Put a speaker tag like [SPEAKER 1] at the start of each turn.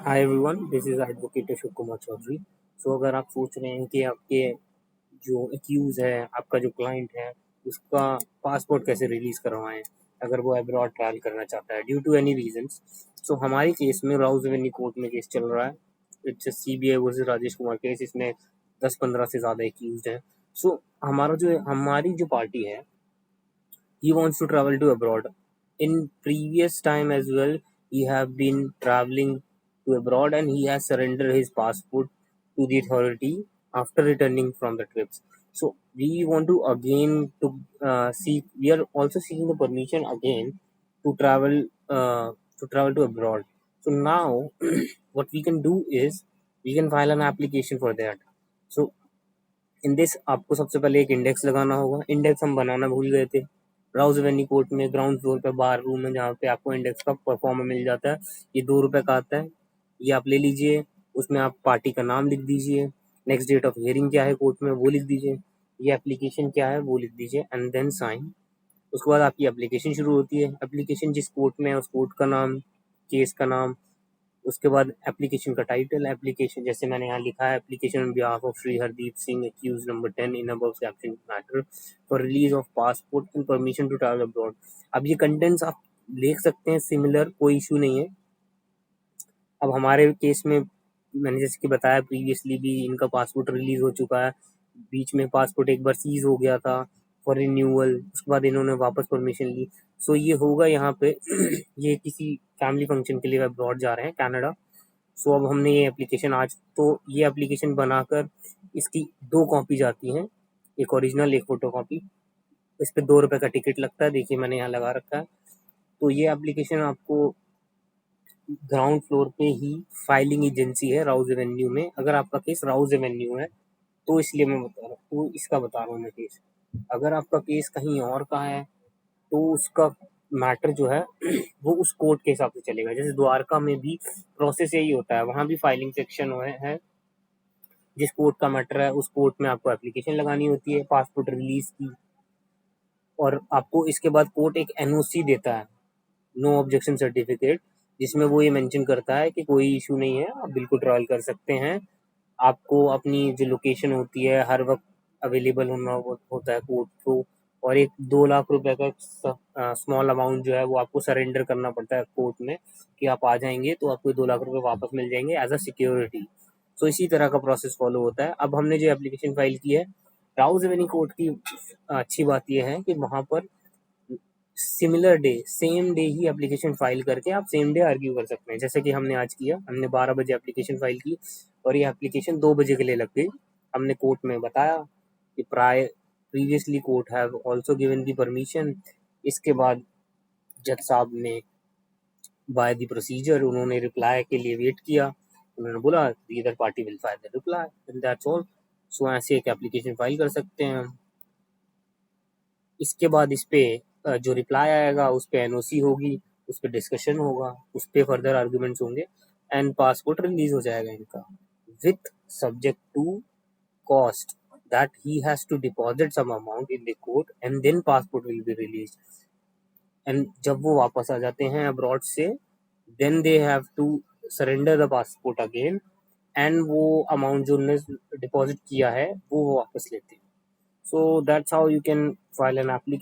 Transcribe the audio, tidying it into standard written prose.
[SPEAKER 1] Hi everyone, this is advocate Ashok Kumar Chaudhary. So अगर आप सोच रहे हैं कि आपके जो एक्यूज़ है, आपका जो क्लाइंट है, उसका पासपोर्ट कैसे रिलीज़ करवाएं अगर वो अब्रॉड ट्रैवल करना चाहता है ड्यू टू एनी रीजंस। सो हमारे केस में राउज एवेन्यू कोर्ट में केस चल रहा है। It's CBI versus Rajesh Kumar case. इसमें 10-15 से ज़्यादा एक्यूज हैं। सो हमारी जो पार्टी है, he wants to travel to abroad. In previous time as well, he have been traveling to abroad and he has surrendered his passport to the authority after returning from the trips. So we want to again to seek. We are also seeking the permission again to travel to abroad. So now, what we can do is we can file an application for that. So in this आपको सबसे पहले एक index लगाना होगा। Index हम बनाना भूल गए थे। राउज एवेन्यू कोर्ट में ग्राउंड फ्लोर पे बार रूम है जहाँ पे आपको इंडेक्स का परफॉर्म मिल जाता है। ये 2 रुपए का आता है, ये आप ले लीजिए। उसमें आप पार्टी का नाम लिख दीजिए, नेक्स्ट डेट ऑफ हियरिंग क्या है कोर्ट में वो लिख दीजिए, ये एप्लीकेशन क्या है वो लिख दीजिए एंड देन साइन। उसके बाद आपकी एप्लीकेशन शुरू होती है। एप्लीकेशन जिस कोर्ट में है उस कोर्ट का नाम, केस का नाम, उसके बाद एप्लीकेशन का टाइटल। एप्लीकेशन जैसे मैंने यहाँ लिखा है, application on behalf of Shri Hardeep Singh accused number 10 in above caption matter for release of passport and permission to travel abroad. अब ये कंटेंट्स आप देख सकते हैं सिमिलर, कोई इशू नहीं है। अब हमारे केस में मैंने जैसे कि बताया प्रीवियसली भी इनका पासपोर्ट रिलीज हो चुका है। बीच में पासपोर्ट एक बार सीज हो गया था फॉर रिन्यूअल, उसके बाद इन्होंने वापस परमिशन ली। सो ये होगा यहाँ पे ये किसी फैमिली फंक्शन के लिए अब्रॉड जा रहे हैं कनाडा। सो अब हमने ये एप्लीकेशन आज तो ये एप्लीकेशन बनाकर इसकी 2 कॉपी जाती हैं, एक ओरिजिनल एक फोटो कॉपी। इस पे 2 रुपए का टिकट लगता है, देखिए मैंने यहाँ लगा रखा है। तो ये एप्लीकेशन आपको ग्राउंड फ्लोर पे ही फाइलिंग एजेंसी है राउज एवेन्यू में। अगर आपका केस राउज एवेन्यू है तो इसलिए मैं बता रहा हूँ, तो इसका बता रहा हूँ मैं केस। अगर आपका केस कहीं और का है तो उसका मैटर जो है वो उस कोर्ट के हिसाब से चलेगा। जैसे द्वारका में भी प्रोसेस यही होता है, वहाँ भी फाइलिंग सेक्शन है। जिस कोर्ट का मैटर है उस कोर्ट में आपको एप्लीकेशन लगानी होती है पासपोर्ट रिलीज की, और आपको इसके बाद कोर्ट एक NOC देता है, नो ऑब्जेक्शन सर्टिफिकेट, जिसमें वो ये मेंशन करता है कि कोई इशू नहीं है, आप बिल्कुल ट्रायल कर सकते हैं। आपको अपनी जो लोकेशन होती है हर वक्त अवेलेबल होता है कोर्ट को, और एक 2 लाख रुपए का स्मॉल अमाउंट जो है वो आपको सरेंडर करना पड़ता है कोर्ट में कि आप आ जाएंगे तो आपको 2 लाख रुपए वापस मिल जाएंगे एज अ सिक्योरिटी। सो इसी तरह का प्रोसेस फॉलो होता है। अब हमने जो एप्लीकेशन फाइल की है राउज एवेन्यू कोर्ट की अच्छी बात यह है कि वहाँ पर सिमिलर डे सेम डे ही एप्लीकेशन फाइल करके आप सेम डे आर्ग्यू कर सकते हैं, जैसे कि हमने आज किया। हमने 12 बजे एप्लीकेशन फाइल की और ये एप्लीकेशन 2 बजे के लिए लग गई। हमने कोर्ट में बताया कि previously court have also given the permission. इसके बाद जज साहब ने बाय द प्रोसीजर उन्होंने रिप्लाई के लिए वेट किया। उन्होंने बोला the other party will file the reply and that's all. So ऐसे एक एप्लीकेशन फाइल कर सकते हैं हम। इसके बाद इस पे जो रिप्लाई आएगा उस पे NOC होगी, उस पे डिस्कशन होगा, उस पे फर्दर आर्गुमेंट्स होंगे एंड पासपोर्ट रिलीज हो जाएगा इनका with subject to cost that he has to deposit some amount in the court and then passport will be release. And जब वो वापस आ जाते हैं अब्रॉड से then they have to surrender the passport again and वो amount जो उन्होंने डिपॉजिट किया है वो वापस लेते हैं। So that's how you can file an application.